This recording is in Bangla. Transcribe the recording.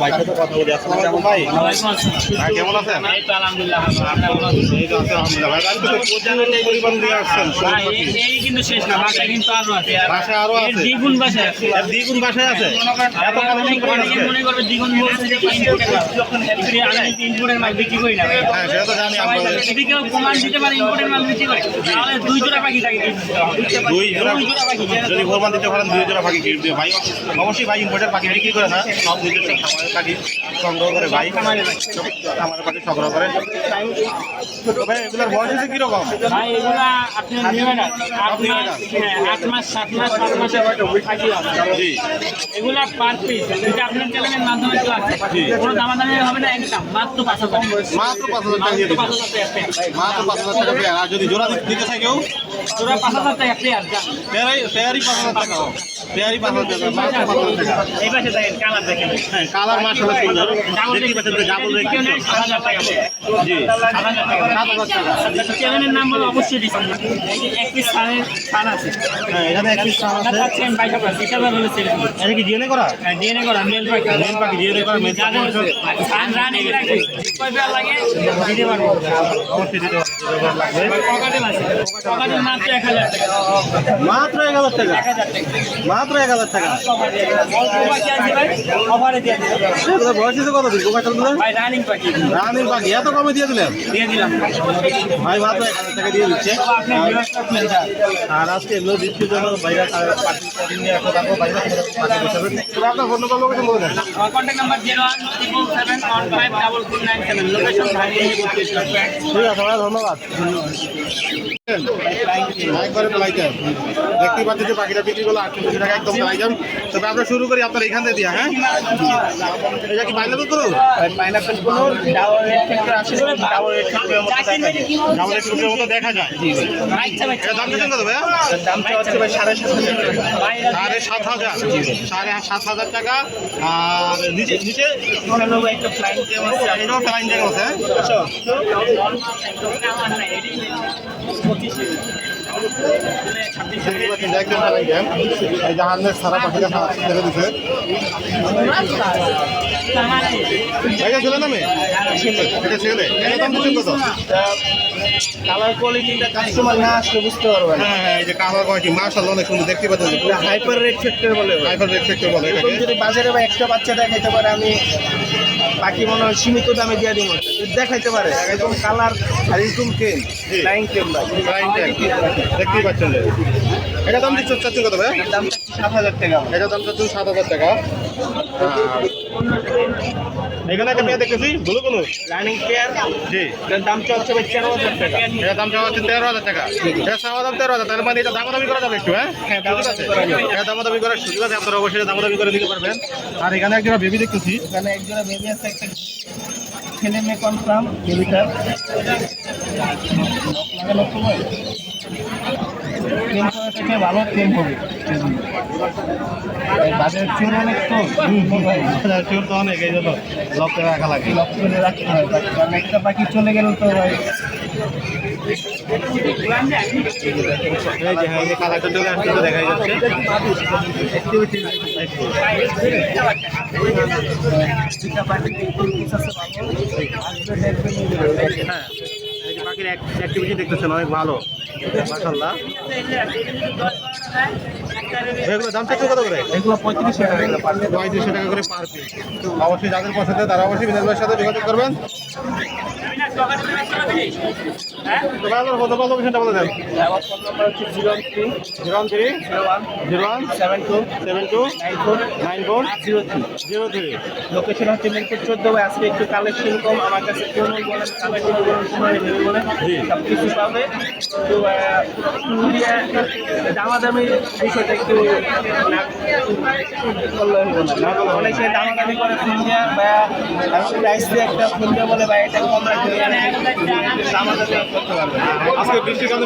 ভাইয়ের সাথে কথা বলি। আসসালামু আলাইকুম ভাই। ভাই কেমন আছেন? এই তো আলহামদুলিল্লাহ ভালো। আপনি কেমন আছেন? এই তো আছি আলহামদুলিল্লাহ। ভাই আজকে তো প্রচুর পরিমাণ নিয়ে আসছেন ভাই, শরীর পাখি। এই কিন্তু শেষ না, বাসায় কিন্তু আরো আছে। বাসায় আরো এর আছে? দ্বিগুণ বাসায় আছে। এর দ্বিগুণ বাসায় আছে? এত কালেকশন করে অনেকে আজকে? মনে করবে দ্বিগুণ বলছে যে ইম্পোর্টের মাল। Actually আমি কিন্তু ইম্পোর্টের মাল বিক্রি করি না ভাই। হ্যাঁ সেটা তো জানি সবাই আমরা। জানে। যদি কেউ প্রমাণ দিতে পারে ইম্পোর্টের মাল বিক্রি করে, তাহলে 2 জোড়া পাখি তাকে gift দিতে হবে। দুই জোড়া 2 জোড়া পাখি। যদি প্রমাণ দিতে পারেন 2 জোড়া পাখি কিনে দিও ভাই। অবশ্যই ভাই ইম্পোর্টের পাখি বিক্রি করে না, সব নিজস্ব খামারের পাখি সংগ্রহ করে ভাই। খামারের পাখি সংগ্রহ করে। তো ভাই এগুলোর বয়স হচ্ছে কিরকম? ভাই এগুলা আপনার নেবেন না। আপনার 8 মাস 7 মাস 7 মাসের পাখি আছে। জি এগুলা পার পিস যেটা আপনার চ্যানেলের মাধ্যমে চলে আসছে, কোনো দামাদামি হবে না, একদম মাত্র 5,000। মাত্র 5,000 টাকা দিয়ে দিবেন। 5,000 টাকা পেয়ার। মাত্র 5,000 টাকা পেয়ার। আর যদি জোড়া দিতে চাই কেউ তোরা 5,000 টাকা পেয়ার যা। পেয়ারই 5,000 টাকা। পেয়ারই 5,000 টাকা, মাত্র 5,000 টাকা। এই পাশে দেখেন কালার দেখেন। হ্যাঁ কালার মাশাআল্লাহ সুন্দর। দেখতে পাচ্ছেন তো ডাবল রেড। 7,000 টাকা পেয়ার। জি 7,000 টাকা। 7,000 টাকা। আচ্ছা, চ্যানেলের নাম বলো অবশ্যই দিবেন। এই যে এক পিস ছান আছে। হ্যাঁ এখানে এক পিস সাম আছে। এটা পাচ্ছেন 22 বিশাল হলো সেল। এটা কি ডিএনএ করা? ডিএনএ করা মেল পাখি। মেল পাখি ডিএনএ করা মেল পাখি। ছান রানিং রাখি। কয় পেয়ার লাগে দিতে পারবো। অবশ্যই দিতে লাগবে। পকেটেল আছে। পকেটেল মাত্র 1,000 টাকা। মাত্র 1,000 টাকা। 1,000 টাকা। মাত্র 1,000 টাকা। অল্প পাখি আছে ভাই, অফারে দিয়ে দিলাম। এগুলো বয়স হচ্ছে কত দিন গোপালগুলো? ভাই রানিং পাখি রানির পাখি এত কমে দিয়ে দিলেন? দিয়ে দিলাম। ভাই মাত্র 1,000 টাকা দিয়ে দিচ্ছে। আপনি বিরক্ত হবেন না। আর আজকে এগুলো বৃষ্টির জন্য বাইরে পাখি নিয়ে আসতে পারবো বাইরে পাখি বসাবেন। তবে আপনার ফোন নম্বর লোকেশন বলে দেন। আমার কন্ট্যাক্ট নাম্বার 01777154497। লোকেশন ভাইয়ে ঠিক আছে ভাই ধন্যবাদ। একবারে প্লাইটার দেখতে পাচ্ছি যে পাখিটা বিক্রি করলো 800 টাকা একদম প্লাইটার। তবে আমরা শুরু করি আপনার এখান থেকে দিয়া। হ্যাঁ এটা কি পাইনাপেল করুন? পাইনাপেল কোন ডাবল রেড ফ্যাক্টর আছে, ডাবল রেড ফ্যাক্টরের মতো দেখা যায়। ডাবল এক্সপ্রেসের মতো দেখা যায়। আচ্ছা ভাই, এটা দাম কেমন কত ভাই? দামটা হচ্ছে ভাই 7,500 টাকা। 7,500 7,500 টাকা। আর নিচে নিচে হলো একটা ফ্লাইং টেম আছে। এটাও ফ্লাইং জায়গা আছে। দেখতে ফ্লাইং জ্যাম এই জাহান্নের সারা পাখিটা ছেড়ে দিছে। এটা ছেলে নামে? এটা ছেলে। এটা দাম দিচ্ছেন কত? কালার কোয়ালিটিটা কাস্টমার না আসলে বুঝতে পারবে না। হ্যাঁ হ্যাঁ এই যে কালার কোয়ালিটি মাশাআল্লাহ অনেক সুন্দর দেখতে পাচ্ছেন। হাইপার রেড ফ্যাক্টর বলে। হাইপার রেড ফ্যাক্টর বলে এরকম এটাকে। যদি বাজারে বা একটা বাচ্চা দেখাইতে পারে, আমি বাকি মনে হয় সীমিত দামে দিয়ে দিব। যদি দেখাইতে পারে একদম কালার আর এরকম টেম ফ্লাইং টেম ভাই, ফ্লাইং ট্যাগ দেখতেই পাচ্ছেন যে। এটা দাম দিচ্ছেন চাচ্ছেন কত ভাই? দাম 7,000 টাকা। এটা দাম চাচ্ছেন 7,000 টাকা। এখানে একটা পেয়ে দেখতেছি ব্লু কোনো রানিং পেয়ার, জি এটার দাম চলছে ভাই 13,000 টাকা। এটা দাম চাওয়া হচ্ছে 13,000 টাকা। এটা চাওয়া দাম 13,000। তার মানে এটা দামাদামি করা যাবে একটু? হ্যাঁ হ্যাঁ, সুযোগ আছে। এটা দামাদামি করার সুযোগ আছে, আপনারা অবশ্যই দামাদামি করে দিতে পারবেন। আর এখানে একজন বেবি দেখতেছি। এখানে একজোড়া বেবি আছে, একটা ছেলে মেয়ে কনফার্ম বেবিটা লাগানোর সময় টেম করা থেকে ভালো টেম হবে। বাজারের চোর অনেক তো চোর তো অনেক, এই জন্য লক্ষ্যে রাখা লাগে। লক্ষ্য করে রাখতে হয়, কারণ একটা পাখি চলে গেল তো ভাই। এই যে হ্যাঁ এই যে কালারটা চলে আসছে তো দেখাই যাচ্ছে। হ্যাঁ এই যে পাখির অ্যাক্টিভিটি দেখতেছেন অনেক ভালো মাশাআল্লাহ। এগুলো দাম চাচ্ছেন কত করে? এগুলো 3500 টাকা করে পার। 3500 টাকা করে পার পিস। অবশ্যই যাদের পছন্দ তারা অবশ্যই বিনাল ভাইয়ের সাথে যোগাযোগ করবেন। তো ভাই আপনার কত লোকেশনটা বলে দেন। আমার ফোন নাম্বার হচ্ছে 03 03 01 72 72 94 94 03। 03। লোকেশন হচ্ছে মিরপুর 14 ভাই। আজকে একটু কালেকশন কম, আমার কাছে কোনো বলেন কালেকশন বলেন সময় নেবে বলেন জি। সব কিছু পাবে। তো দামাদামি বিষয়টা একটু না করলে হইব না। অনেকে দামাদামি করে ফোন দেওয়া বা প্রাইস দিয়ে একটা ফোন দেওয়া বলে বা এটা কম রাখবে, দামাদামি করতে পারবে। আজকে বৃষ্টির কারণে